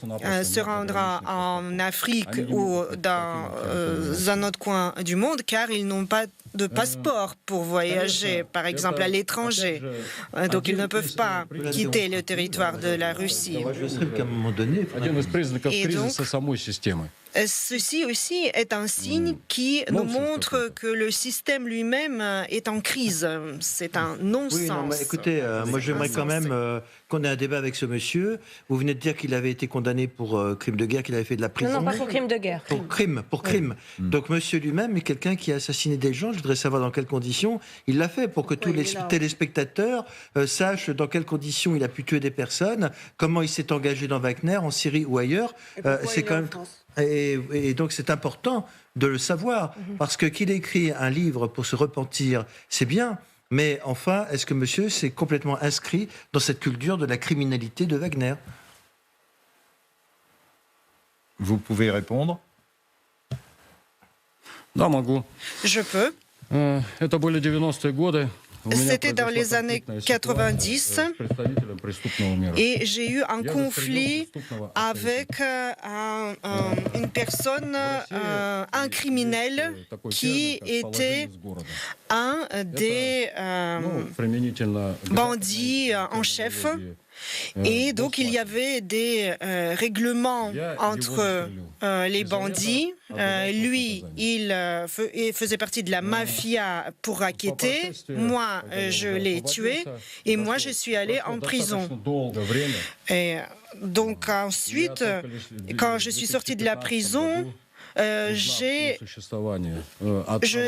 se rendra en Afrique ou dans un autre coin du monde, car ils n'ont pas de passeport pour voyager, par exemple, à l'étranger. Donc, ils ne peuvent pas quitter le territoire de la Russie. qu'à un moment donné, Et donc, ceci aussi est un signe qui nous montre que le système lui-même est en crise. C'est un non-sens. Oui, non, mais écoutez, moi j'aimerais quand même qu'on ait un débat avec ce monsieur. Vous venez de dire qu'il avait été condamné pour crime de guerre, qu'il avait fait de la prison. Non, pas pour crime de guerre. Pour crime. Donc monsieur lui-même est quelqu'un qui a assassiné des gens. Je voudrais savoir dans quelles conditions il l'a fait, pour que tous les téléspectateurs sachent dans quelles conditions il a pu tuer des personnes, comment il s'est engagé dans Wagner, en Syrie ou ailleurs. C'est quand même... Et donc c'est important de le savoir, parce que qu'il écrit un livre pour se repentir, c'est bien, mais enfin, est-ce que monsieur s'est complètement inscrit dans cette culture de la criminalité de Wagner? Vous pouvez répondre. Je peux. C'était dans les années 90 et j'ai eu un conflit avec une personne, un criminel qui était un des bandits en chef. Et donc il y avait des règlements entre les bandits. Lui, il faisait partie de la mafia pour racketter. Moi, je l'ai tué et moi, je suis allé en prison. Et donc ensuite, quand je suis sorti de la prison, je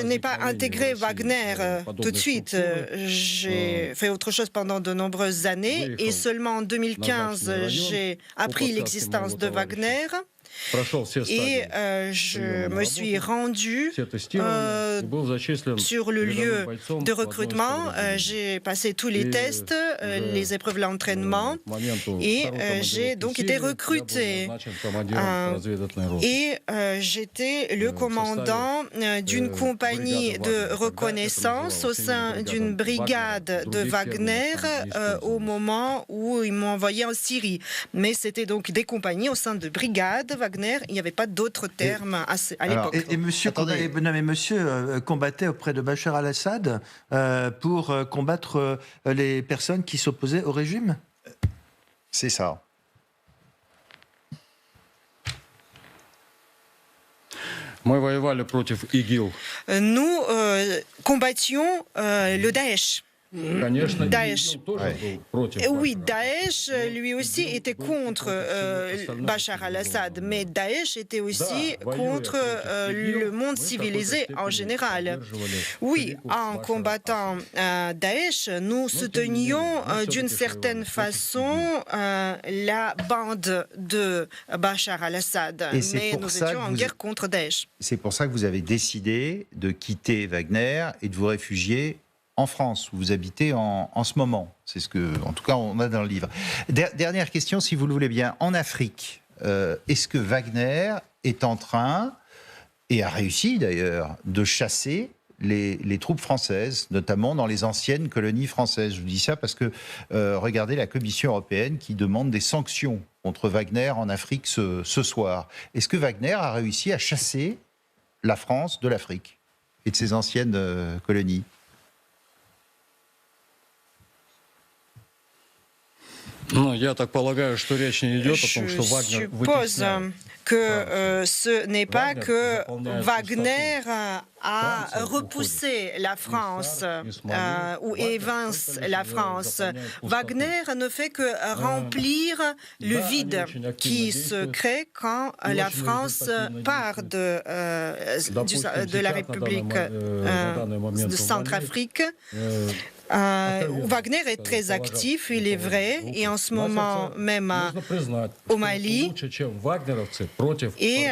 n'ai pas intégré Wagner tout de suite. J'ai fait autre chose pendant de nombreuses années et seulement en 2015, j'ai appris l'existence de Wagner. Et je me suis rendu sur le lieu de recrutement. J'ai passé tous les tests, les épreuves d'entraînement et j'ai donc été recruté. Et j'étais le commandant d'une compagnie de reconnaissance au sein d'une brigade de Wagner au moment où ils m'ont envoyé en Syrie. Mais c'était donc des compagnies au sein de brigades Wagner, il n'y avait pas d'autres termes à l'époque. Et monsieur, monsieur combattait auprès de Bachar al-Assad pour combattre les personnes qui s'opposaient au régime? C'est ça. Nous combattions le Daesh. Daesh. Oui, Daesh, lui aussi, était contre Bachar al-Assad, mais Daesh était aussi contre le monde civilisé en général. Oui, en combattant Daesh, nous soutenions d'une certaine façon la bande de Bachar al-Assad, mais nous étions en guerre contre Daesh. C'est pour ça que vous avez décidé de quitter Wagner et de vous réfugier en France, où vous habitez en ce moment. C'est ce que, en tout cas, on a dans le livre. Dernière question, si vous le voulez bien. En Afrique, est-ce que Wagner est en train, et a réussi d'ailleurs, de chasser les troupes françaises, notamment dans les anciennes colonies françaises? Je vous dis ça parce que, regardez la Commission européenne qui demande des sanctions contre Wagner en Afrique ce soir. Est-ce que Wagner a réussi à chasser la France de l'Afrique et de ses anciennes colonies? Je suppose que ce n'est pas que Wagner a repoussé la France ou évince la France. Wagner ne fait que remplir le vide qui se crée quand la France part de la République de Centrafrique. Wagner est très actif, il est vrai, et en ce moment même au Mali. Et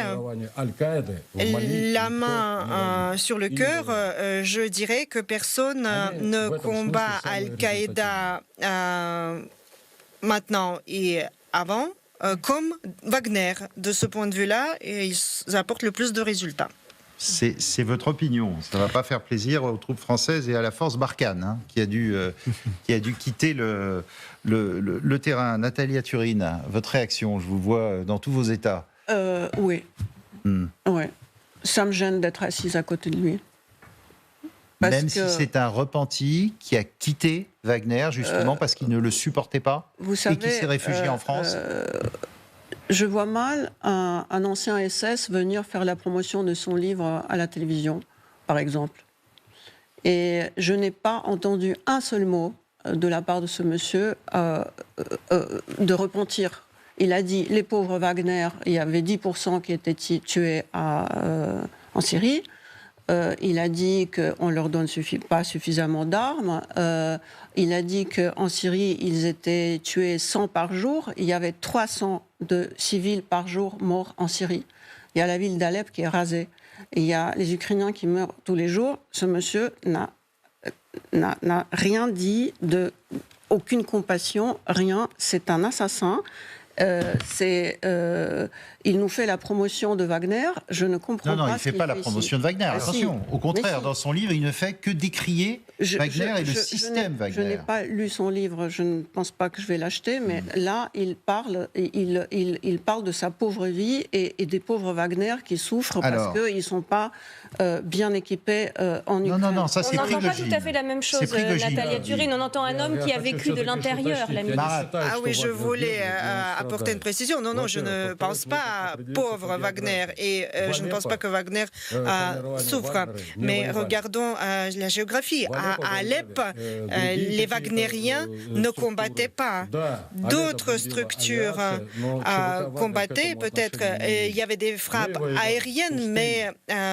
la main sur le cœur, je dirais que personne ne combat Al-Qaïda maintenant et avant comme Wagner. De ce point de vue-là, ils apportent le plus de résultats. C'est votre opinion. Ça ne va pas faire plaisir aux troupes françaises et à la force Barkhane, hein, qui a dû quitter le terrain. Natalia Turine, votre réaction, je vous vois dans tous vos états. Oui. Ouais. Ça me gêne d'être assise à côté de lui. Même si c'est un repenti qui a quitté Wagner, justement, parce qu'il ne le supportait pas, vous savez, et qui s'est réfugié en France. Je vois mal un ancien SS venir faire la promotion de son livre à la télévision, par exemple. Et je n'ai pas entendu un seul mot de la part de ce monsieur de repentir. Il a dit, les pauvres Wagner, il y avait 10% qui étaient tués en Syrie. Il a dit qu'on ne leur donne pas suffisamment d'armes. Il a dit qu'en Syrie, ils étaient tués 100 par jour. Il y avait 300 de civils par jour morts en Syrie. Il y a la ville d'Alep qui est rasée. Et il y a les Ukrainiens qui meurent tous les jours. Ce monsieur n'a rien dit, aucune compassion, rien. C'est un assassin. Il nous fait la promotion de Wagner. Je ne comprends pas. Non, il ne fait pas la promotion de Wagner. Attention, au contraire, dans son livre, il ne fait que décrier Wagner et le système Wagner. Je n'ai pas lu son livre. Je ne pense pas que je vais l'acheter. Mais là, il parle de sa pauvre vie et des pauvres Wagner qui souffrent parce qu'ils ne sont pas bien équipés en Ukraine. Non, ça c'est Prigogine. On n'entend pas tout à fait la même chose, Natalia Turine. On entend un homme qui a vécu de l'intérieur la ministre. Ah oui, je voulais apporter une précision. Non, je ne pense pas pauvre Wagner et je ne pense pas que Wagner souffre. Mais regardons la géographie. À Alep, les Wagnériens ne combattaient pas. D'autres structures combattaient. Peut-être il y avait des frappes aériennes, mais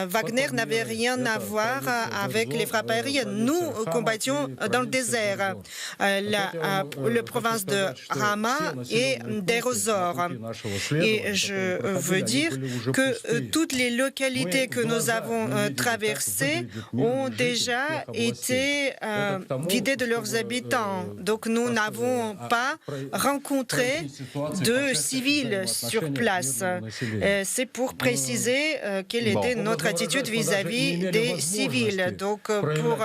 Wagner n'avait rien à voir avec les frappes aériennes. Nous combattions dans le désert. La province de Hama et d'Erozor. Et je veux dire que toutes les localités que nous avons traversées ont déjà été vidées de leurs habitants. Donc nous n'avons pas rencontré de civils sur place. C'est pour préciser quelle était notre attitude vis-à-vis des civils. Donc pour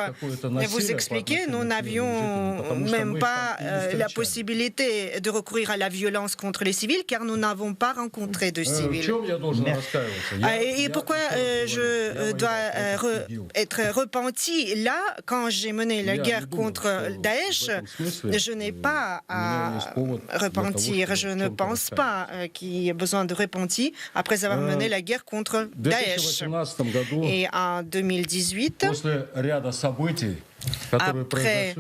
vous expliquer, nous n'avions même pas la possibilité de recourir à la violence contre les civils car nous n'avons pas rencontré de civils. Et pourquoi je dois être repenti là, quand j'ai mené la guerre contre Daesh, je n'ai pas à repentir. Je ne pense pas qu'il y ait besoin de repentir après avoir mené la guerre contre Daesh. Et en 2018, après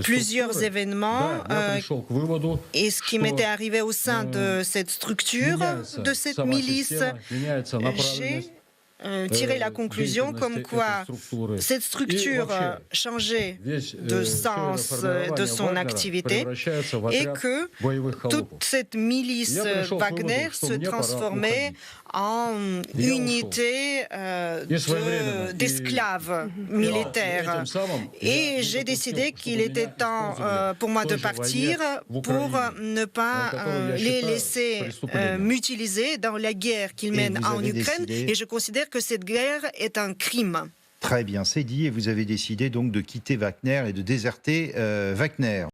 plusieurs événements et ce qui m'était arrivé au sein de cette structure, de cette milice, j'ai tiré la conclusion comme quoi cette structure changeait de sens de son activité et que toute cette milice Wagner se transformait en unité d'esclaves militaires. Et j'ai décidé qu'il était temps pour moi de partir pour ne pas les laisser m'utiliser dans la guerre qu'ils mènent en Ukraine. Et je considère que cette guerre est un crime. Très bien, c'est dit. Et vous avez décidé donc de quitter Wagner et de déserter Wagner.